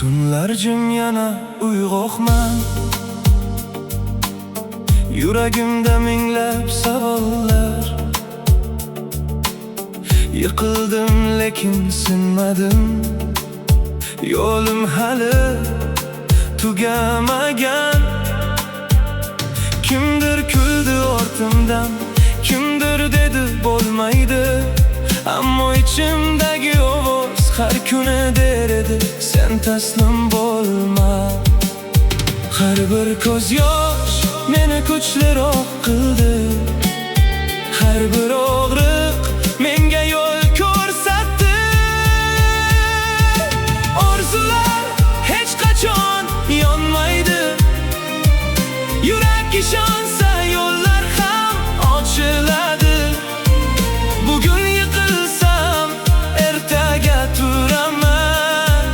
Tunlar jim yana uyg'oqman, yuragimda minglab savollar. Yiqildim lekin sinmadim, yo'lim hali tugamagan. Kimdir kuldi ortimdan, kimdir dedi bo'lmaydi, ammo ichimdagi ovoz har kuni der edi, sen taslim bo'lma. Har bir ko'z yosh meni kuchliroq qildi, har bir og'riq menga yo'l ko'rsatdi. Orzular hech qachon yonmaydi, yurak ishonsa yo'llar ham ochiladi. Bugun yiqilsam ertaga turaman,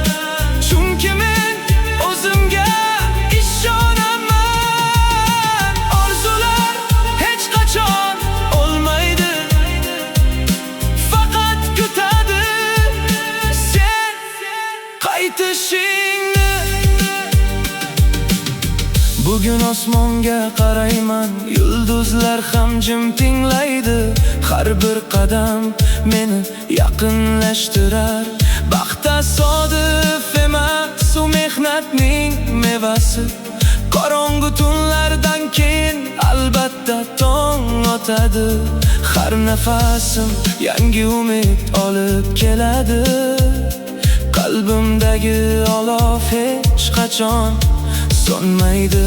chunki men o'zimga ishonaman. Orzular hech qachon o'lmaydi, faqat kutadi sen qaytishingni. Bugun osmonga qarayman, yulduzlar ham jim tinglaydi. Har bir qadam meni yaqinlashtirar. Baxt tasodif emas, u mehnatning mevasi. Qorong'u tunlardan keyin albatta tong otadi. Har nafasim yangi umid olib keladi. Qalbimdagi olov hech qachon so'nmaydi.